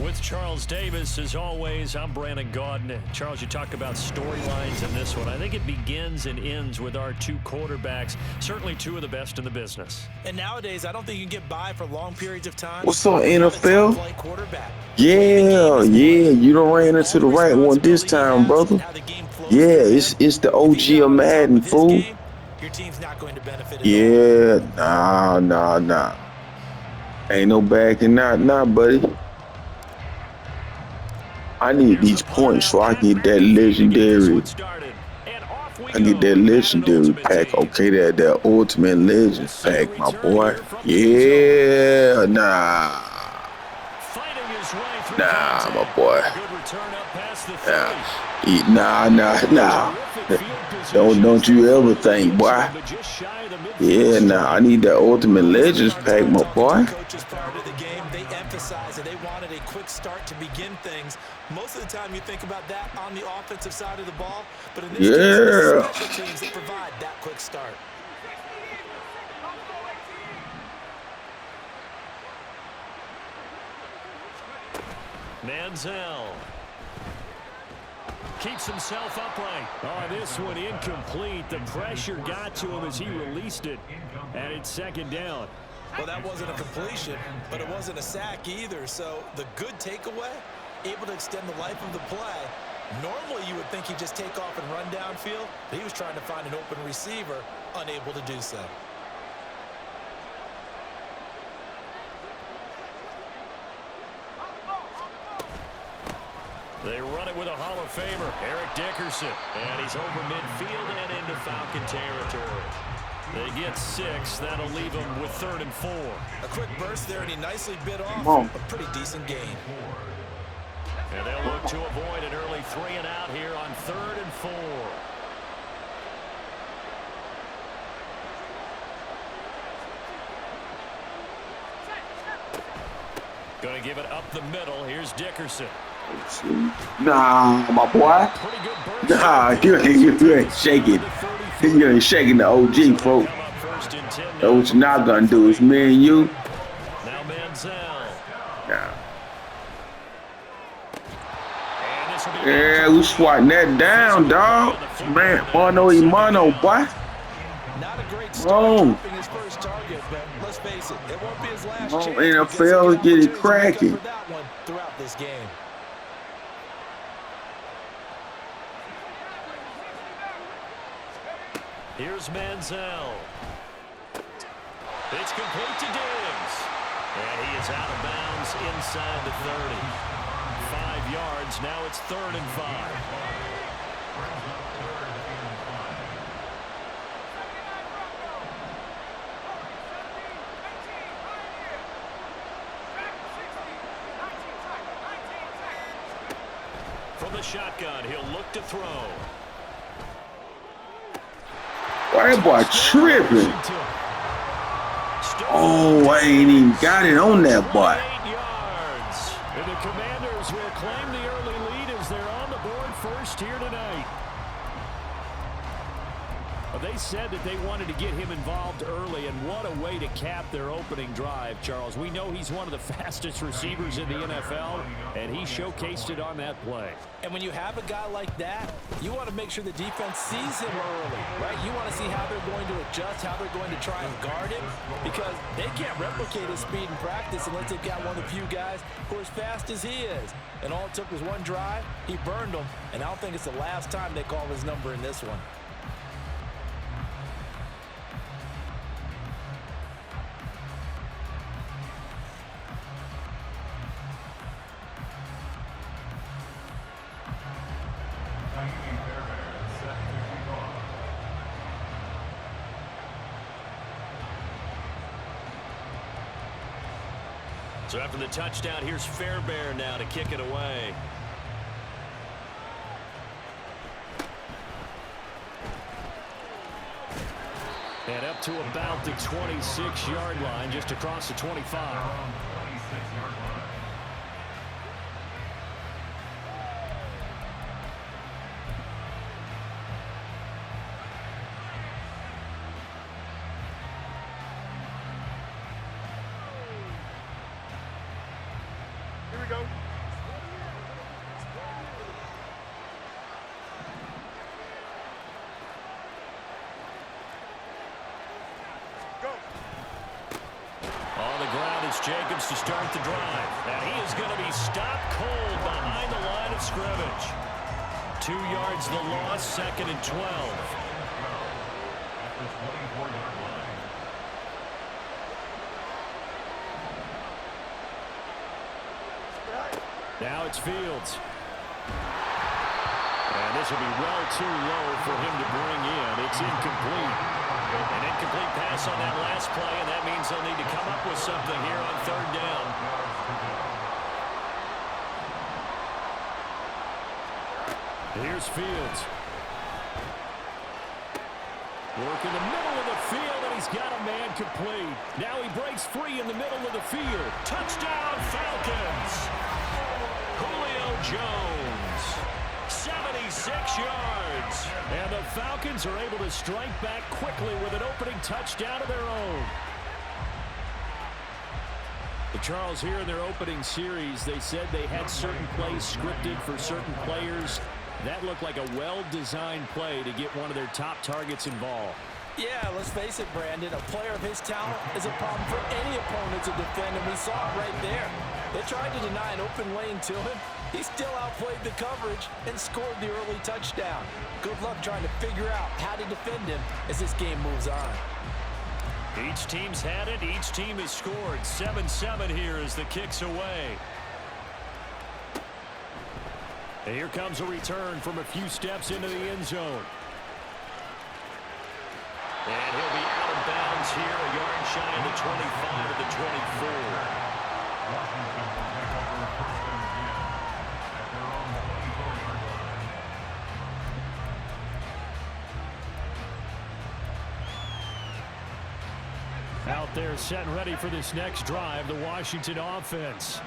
With Charles Davis, as always, I'm Brandon Gaudin. Charles, you talk about storylines in this one. I think it begins and ends with our two quarterbacks, certainly two of the best in the business. And nowadays, I don't think you can get by for long periods of time. What's up, NFL? Yeah, you done ran into the right one this time, brother. Yeah, it's the OG of Madden, fool. Your team's not going to benefit at Yeah, nah. Ain't no backing out, buddy. I need these points so I get that legendary. I get that legendary pack. Okay, that ultimate legend pack, my boy. Yeah, nah, my boy. Nah. Don't you ever think, boy. Yeah, nah, I need that ultimate legends pack, my boy. They emphasize that they wanted a quick start to begin things. Most of the time you think about that on the offensive side of the ball, but in this case, it's special teams that provide that quick start. Manziel keeps himself upright. Oh, this one incomplete. The pressure got to him as he released it, and it's second down. Well, that wasn't a completion, but it wasn't a sack either. So the good takeaway, able to extend the life of the play. Normally, you would think he'd just take off and run downfield, but he was trying to find an open receiver, unable to do so. They run it with a Hall of Famer, Eric Dickerson, and he's over midfield and into Falcon territory. They get 6. That'll leave them with 3rd and 4. A quick burst there, and he nicely bit off a pretty decent gain. And they'll look to avoid an early 3 and out here on 3rd and 4. Going to give it up the middle. Here's Dickerson. Nah, my boy. Nah, you ain't shaking. You ain't shaking the OG, folks. That's what you're not gonna do. It's me and you. Now Manziel. Yeah, we swatting that down, dog. Man, mano y mano, boy. Not a great start his first target, but let's face it, it won't be his last chance. NFL, get it cracking. Throughout this game. Here's Manziel. It's complete to Diggs. And he is out of bounds inside the 30. 5 yards. Now it's 3rd and 5. From the shotgun, he'll look to throw. Why that boy tripping? Oh, I ain't even got it on that boy. 8 yards. And the Commanders will claim the early lead as they're on the board first here tonight. They said that they wanted to get him involved early, and what a way to cap their opening drive, Charles. We know he's one of the fastest receivers in the NFL, and he showcased it on that play. And when you have a guy like that, you want to make sure the defense sees him early, right? You want to see how they're going to adjust, how they're going to try and guard him, because they can't replicate his speed in practice unless they've got one of the few guys who are as fast as he is. And all it took was one drive. He burned them, and I don't think it's the last time they call his number in this one. So after the touchdown, here's Fairbairn now to kick it away. And up to about the 26-yard line, just across the 25. Here we go. Josh Jacobs to start the drive. And he is going to be stopped cold behind the line of scrimmage. 2 yards the loss, 2nd and 12. Now it's Fields. And this will be well too low for him to bring in. It's incomplete. An incomplete pass on that last play, and that means they'll need to come up with something here on 3rd down. Here's Fields. Work in the middle of the field, and he's got a man complete. Now he breaks free in the middle of the field. Touchdown, Falcons! Julio Jones, 76 yards. And the Falcons are able to strike back quickly with an opening touchdown of their own. The Charles, here in their opening series, they said they had certain plays scripted for certain players. That looked like a well-designed play to get one of their top targets involved. Yeah, let's face it, Brandon. A player of his talent is a problem for any opponent to defend, and we saw it right there. They tried to deny an open lane to him. He still outplayed the coverage and scored the early touchdown. Good luck trying to figure out how to defend him as this game moves on. Each team's had it. Each team has scored. 7-7 here as the kick's away. And here comes a return from a few steps into the end zone. And he'll be out of bounds here, a yard shy of the 25 of the 24. Out there set and ready for this next drive, the Washington offense.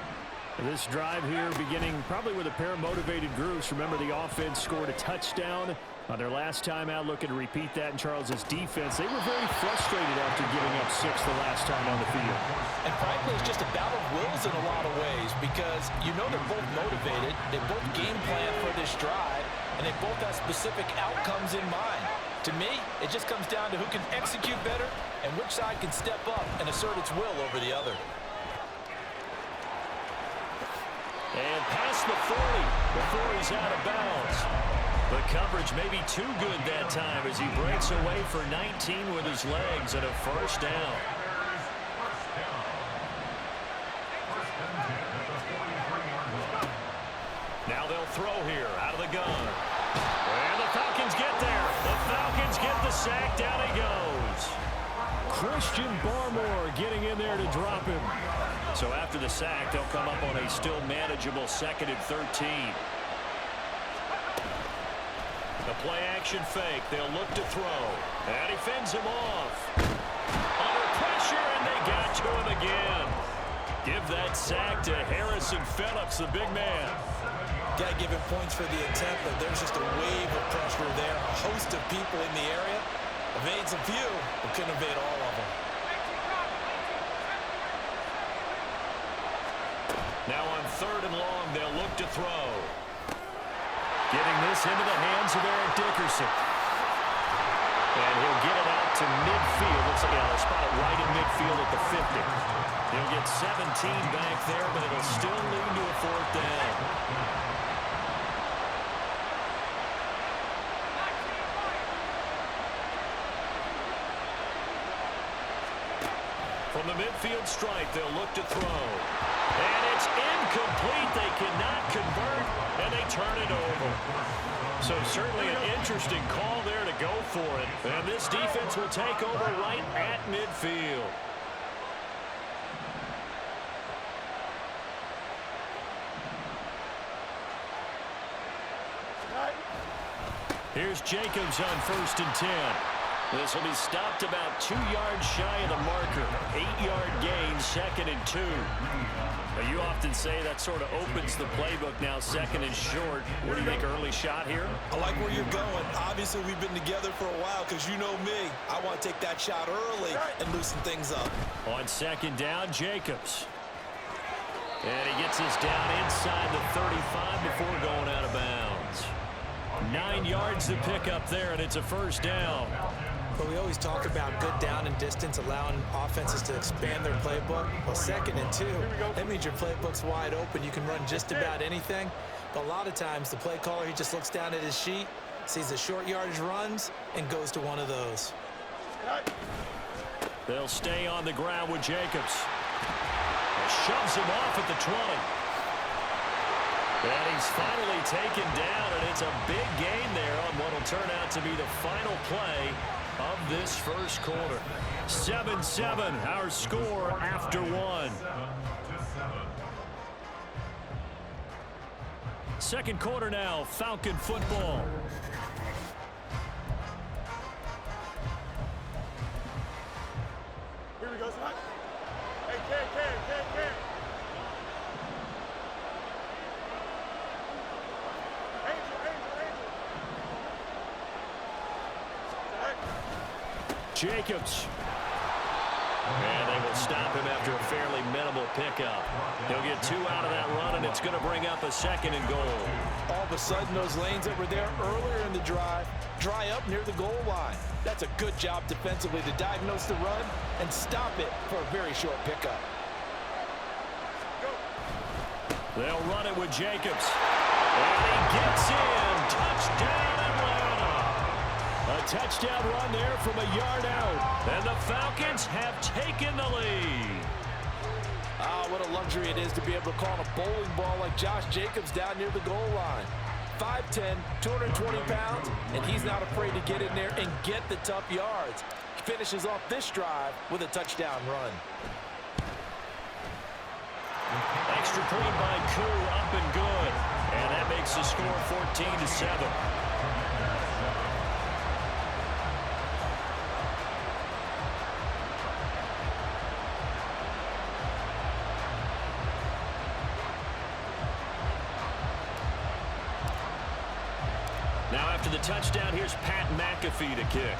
This drive here beginning probably with a pair of motivated groups. Remember, the offense scored a touchdown on their last time out, looking to repeat that in Charles's defense. They were very frustrated after giving up 6 the last time on the field. And frankly, it's just a battle of wills in a lot of ways because you know they're both motivated, they both game plan for this drive, and they both have specific outcomes in mind. To me, it just comes down to who can execute better and which side can step up and assert its will over the other. And past the 40 before he's out of bounds. The coverage may be too good that time as he breaks away for 19 with his legs and a first down. Now they'll throw here out of the gun. And the Falcons get there. The Falcons get the sack. Down he goes. Christian Barmore getting in there to drop him. So after the sack, they'll come up on a still manageable 2nd and 13. The play action fake. They'll look to throw. And he fends him off. Under pressure, and they got to him again. Give that sack to Harrison Phillips, the big man. Got to give him points for the attempt, but there's just a wave of pressure there. A host of people in the area. Evades a few, but couldn't evade all of them. Now on 3rd and long, they'll look to throw. Getting this into the hands of Eric Dickerson. And he'll get it out to midfield. Looks like they'll spot it right in midfield at the 50. He'll get 17 back there, but it'll still lead to a 4th down. From the midfield strike, they'll look to throw. And it's incomplete. They cannot convert, and they turn it over. So certainly an interesting call there to go for it. And this defense will take over right at midfield. Here's Jacobs on 1st and 10. This will be stopped about 2 yards shy of the marker. 8-yard gain, 2nd and 2. Now, you often say that sort of opens the playbook now, 2nd and short. What do you think, early shot here? I like where you're going. Obviously, we've been together for a while because you know me. I want to take that shot early and loosen things up. On 2nd down, Jacobs. And he gets this down inside the 35 before going out of bounds. 9 yards to pick up there, and it's a first down. But we always talk about good down and distance, allowing offenses to expand their playbook. Well, 2nd and 2, that means your playbook's wide open. You can run just about anything. But a lot of times, the play caller, he just looks down at his sheet, sees the short yardage runs, and goes to one of those. They'll stay on the ground with Jacobs. Shoves him off at the 20. And he's finally taken down, and it's a big gain there on what will turn out to be the final play of this first quarter. 7-7, our score after 1. Second quarter now, Falcon football. Here we go, son. Hey, Ken. Jacobs. And they will stop him after a fairly minimal pickup. He'll get 2 out of that run, and it's going to bring up a 2nd and goal. All of a sudden, those lanes that were there earlier in the drive dry up near the goal line. That's a good job defensively to diagnose the run and stop it for a very short pickup. They'll run it with Jacobs. And he gets in. Touchdown, Atlanta. A touchdown run there from a yard out. And the Falcons have taken the lead. Ah, what a luxury it is to be able to call a bowling ball like Josh Jacobs down near the goal line. 5'10", 220 pounds, and he's not afraid to get in there and get the tough yards. He finishes off this drive with a touchdown run. Extra point by Koo, up and good. And that makes the score 14-7. Now after the touchdown, here's Pat McAfee to kick.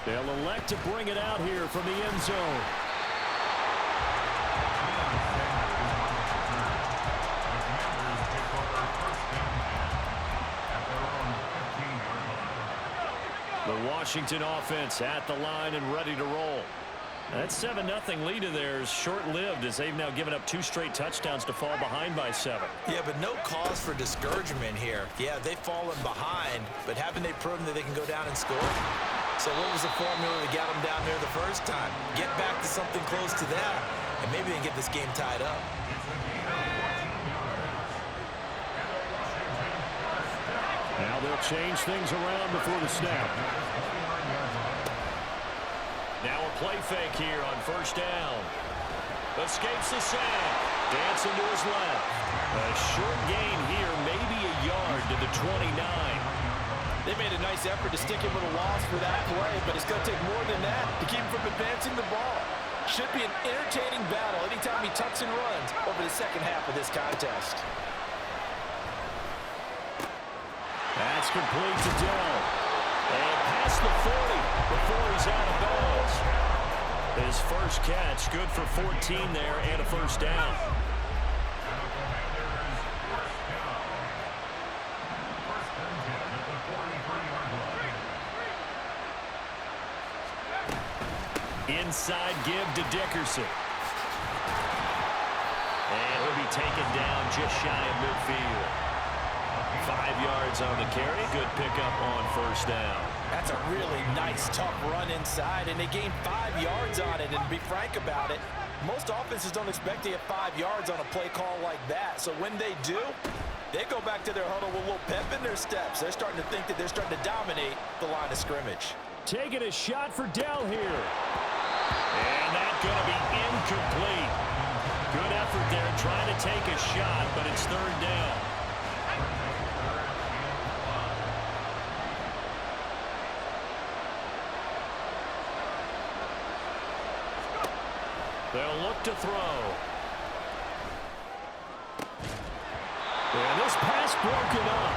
They'll elect to bring it out here from the end zone. The Washington offense at the line and ready to roll. That 7-0 lead of theirs short-lived as they've now given up 2 straight touchdowns to fall behind by 7. Yeah, but no cause for discouragement here. Yeah, they've fallen behind, but haven't they proven that they can go down and score? So what was the formula that got them down there the first time? Get back to something close to that, and maybe they can get this game tied up. Now they'll change things around before the snap. Now a play fake here on first down. Escapes the sack. Dancing to his left. A short gain here, maybe a yard to the 29. They made a nice effort to stick him with a loss for that play, but it's going to take more than that to keep him from advancing the ball. Should be an entertaining battle anytime he tucks and runs over the second half of this contest. That's complete to Dell. And past the 40 before he's out of bounds. His first catch, good for 14 there and a first down. Inside give to Dickerson. And he'll be taken down just shy of midfield. 5 yards on the carry. Good pickup on first down. That's a really nice, tough run inside, and they gained 5 yards on it. And to be frank about it, most offenses don't expect to get 5 yards on a play call like that. So when they do, they go back to their huddle with a little pep in their steps. They're starting to think that they're starting to dominate the line of scrimmage. Taking a shot for Dell here. And that's going to be incomplete. Good effort there trying to take a shot, but it's third down. They'll look to throw. And this pass broken up.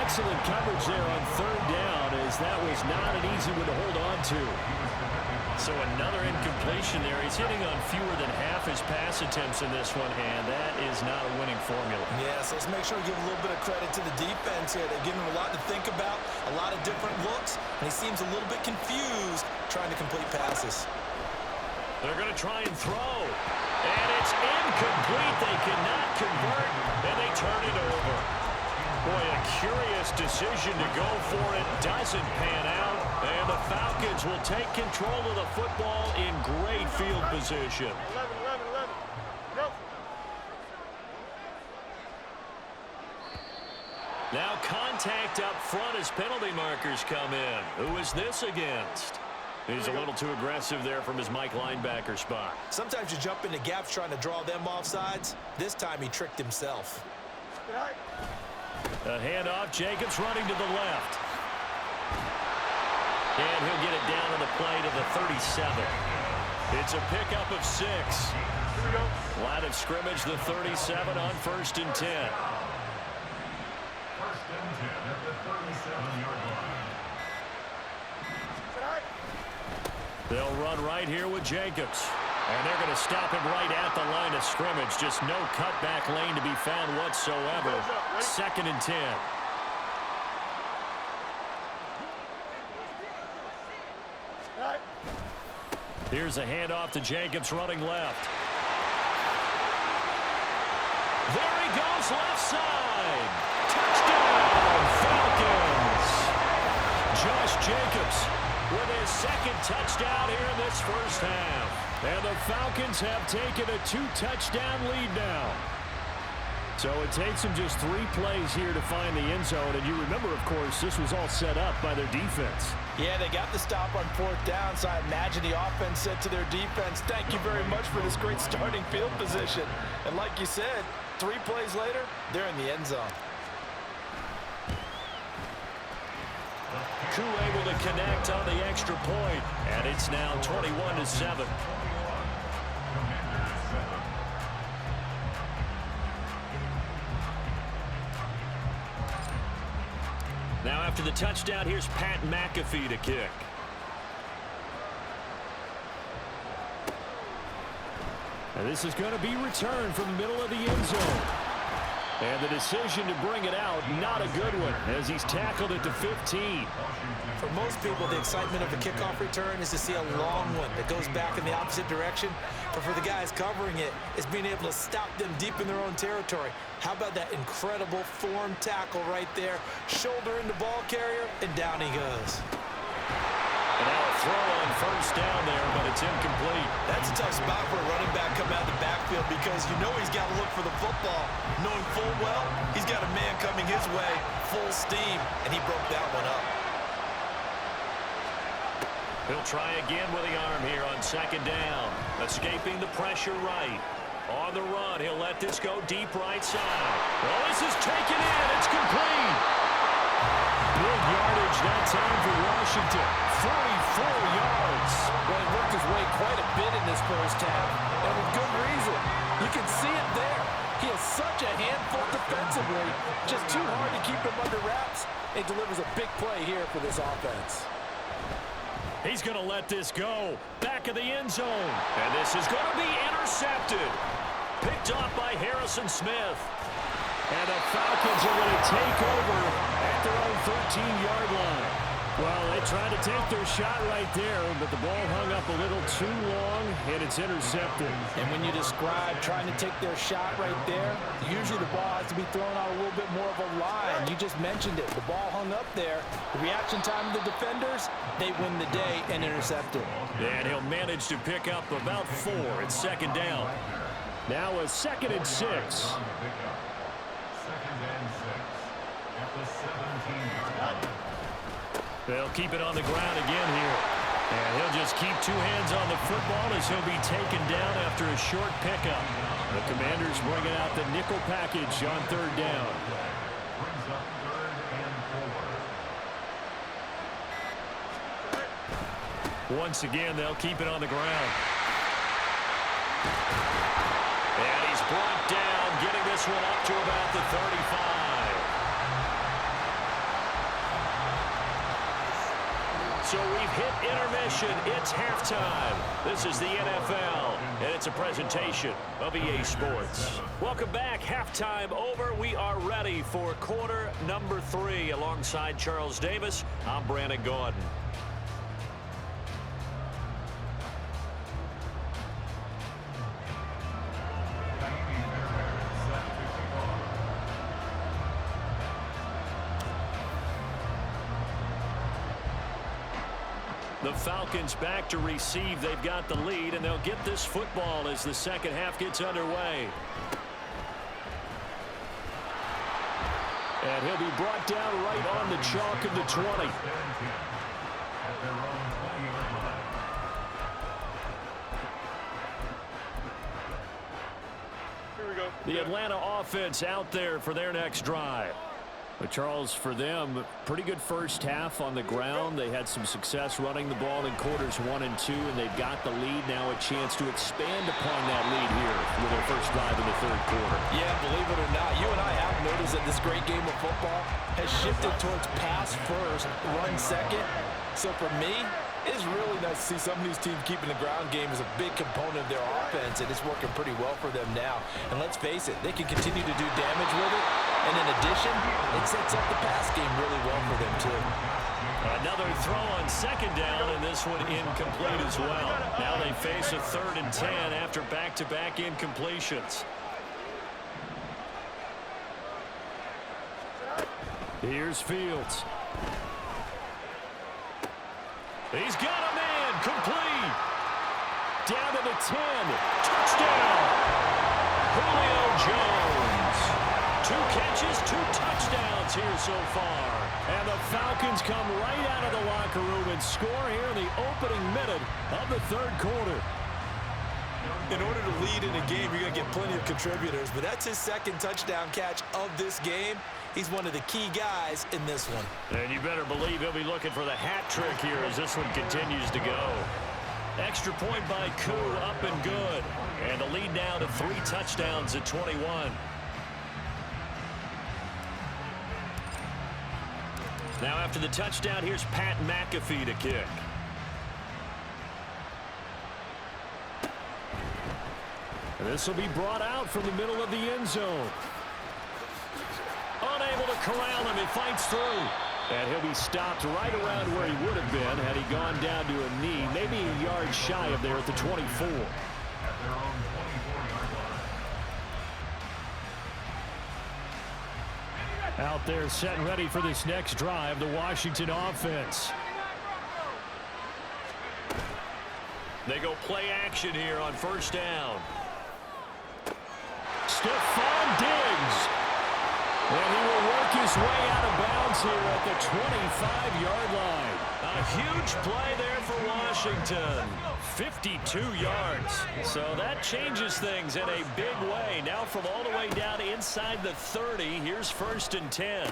Excellent coverage there on third down, as that was not an easy one to hold on to. So another incompletion there. He's hitting on fewer than half his pass attempts in this one, and that is not a winning formula. Yeah, so let's make sure we give a little bit of credit to the defense here. They've given him a lot to think about, a lot of different looks, and he seems a little bit confused trying to complete passes. They're going to try and throw, and it's incomplete. They cannot convert, and they turn it over. Boy, a curious decision to go for it. Doesn't pan out. And the Falcons will take control of the football in great field position. 11. Go. Now contact up front as penalty markers come in. Who is this against? He's a little too aggressive there from his Mike linebacker spot. Sometimes you jump into gaps trying to draw them off sides. This time he tricked himself. A handoff. Jacobs running to the left. And he'll get it down on the play to the 37. It's a pickup of 6. Line of scrimmage, the 37 on 1st and 10. 1st and 10 at the 37-yard line. They'll run right here with Jacobs. And they're going to stop him right at the line of scrimmage. Just no cutback lane to be found whatsoever. 2nd and 10. Here's a handoff to Jacobs running left. There he goes left side. Touchdown, Falcons. Josh Jacobs with his 2nd touchdown here in this first half. And the Falcons have taken a 2-touchdown lead now. So it takes them just 3 plays here to find the end zone. And you remember, of course, this was all set up by their defense. Yeah, they got the stop on 4th down, so I imagine the offense said to their defense, thank you very much for this great starting field position. And like you said, 3 plays later, they're in the end zone. Koo able to connect on the extra point, and it's now 21-7. Now after the touchdown, here's Pat McAfee to kick. And this is going to be returned from the middle of the end zone. And the decision to bring it out, not a good one, as he's tackled at the 15. For most people, the excitement of a kickoff return is to see a long one that goes back in the opposite direction. But for the guys covering it, it's being able to stop them deep in their own territory. How about that incredible form tackle right there? Shoulder in the ball carrier, and down he goes. And now a throw on 1st down there, but it's incomplete. That's a tough spot for a running back coming out of the backfield because you know he's got to look for the football. Knowing full well, he's got a man coming his way, full steam, and he broke that one up. He'll try again with the arm here on 2nd down. Escaping the pressure right. On the run, he'll let this go deep right side. Oh, this is taken in. It's complete. Big yardage that time for Washington. 44 yards. Well, he worked his way quite a bit in this first half, and with good reason. You can see it there. He has such a handful defensively. Just too hard to keep him under wraps. He delivers a big play here for this offense. He's going to let this go. Back of the end zone. And this is going to be intercepted. Picked off by Harrison Smith. And the Falcons are going to take over at their own 13-yard line. Well, they tried to take their shot right there, but the ball hung up a little too long, and it's intercepted. And when you describe trying to take their shot right there, usually the ball has to be thrown out a little bit more of a line. You just mentioned it. The ball hung up there. The reaction time of the defenders, they win the day and intercept it. And he'll manage to pick up about 4 at 2nd down. Now a 2nd and 6. 2nd and 6 at the 17-yard line. They'll keep it on the ground again here. And he'll just keep 2 hands on the football as he'll be taken down after a short pickup. The Commanders bringing out the nickel package on 3rd down. Brings up 3rd and 4. Once again, they'll keep it on the ground. And he's brought down, getting this one up to about the 35. So we've hit intermission. It's halftime. This is the NFL, and it's a presentation of EA Sports. Welcome back. Halftime over. We are ready for quarter number 3. Alongside Charles Davis, I'm Brandon Gordon. The Falcons back to receive. They've got the lead, and they'll get this football as the second half gets underway. And he'll be brought down right on the chalk of the 20. The Atlanta offense out there for their next drive. But Charles, for them, pretty good first half on the ground. They had some success running the ball in quarters 1 and 2, and they've got the lead now, a chance to expand upon that lead here with their first drive in the third quarter. Yeah, believe it or not, you and I have noticed that this great game of football has shifted towards pass first, run second. So for me, it's really nice to see some of these teams keeping the ground game as a big component of their offense, and it's working pretty well for them now. And let's face it, they can continue to do damage with it. And in addition, it sets up the pass game really well for them, too. Another throw on second down, and this one incomplete as well. Now they face a 3rd and 10 after back-to-back incompletions. Here's Fields. He's got a man, complete. Down to the 10. Touchdown. Julio Jones. 2 catches, 2 touchdowns here so far. And the Falcons come right out of the locker room and score here in the opening minute of the third quarter. In order to lead in a game, you're going to get plenty of contributors, but that's his second touchdown catch of this game. He's one of the key guys in this one. And you better believe he'll be looking for the hat trick here as this one continues to go. Extra point by Koo, up and good. And the lead now to 3 touchdowns at 21. Now after the touchdown, here's Pat McAfee to kick. And this will be brought out from the middle of the end zone. Unable to corral him, he fights through. And he'll be stopped right around where he would have been had he gone down to a knee, maybe a yard shy of there at the 24. Out there set and ready for this next drive, the Washington offense. They go play action here on first down. Stephon Diggs. And he will work his way out of bounds here at the 25-yard line. A huge play there for Washington. 52 yards. So that changes things in a big way. Now from all the way down inside the 30, here's 1st and 10.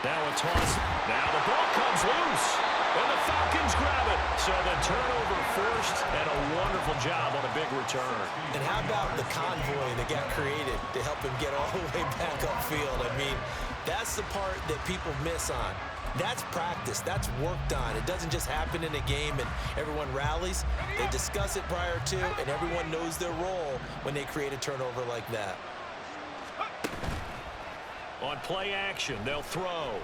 Now a toss. Now the ball comes loose. And the Falcons grab it. So the turnover forced, and a wonderful job on a big return. And how about the convoy that got created to help him get all the way back upfield? I mean, that's the part that people miss on. That's practice. That's worked on. It doesn't just happen in a game and everyone rallies. They discuss it prior to, and everyone knows their role when they create a turnover like that. On play action, they'll throw.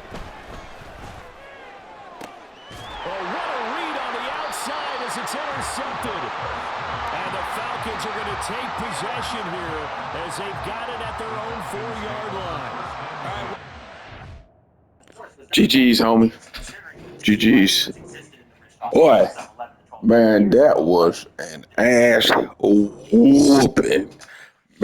Oh, what a read on the outside as it's intercepted. And the Falcons are going to take possession here as they've got it at their own 4-yard line. All right. GG's, homie. GG's. Boy, man, that was an ass whooping.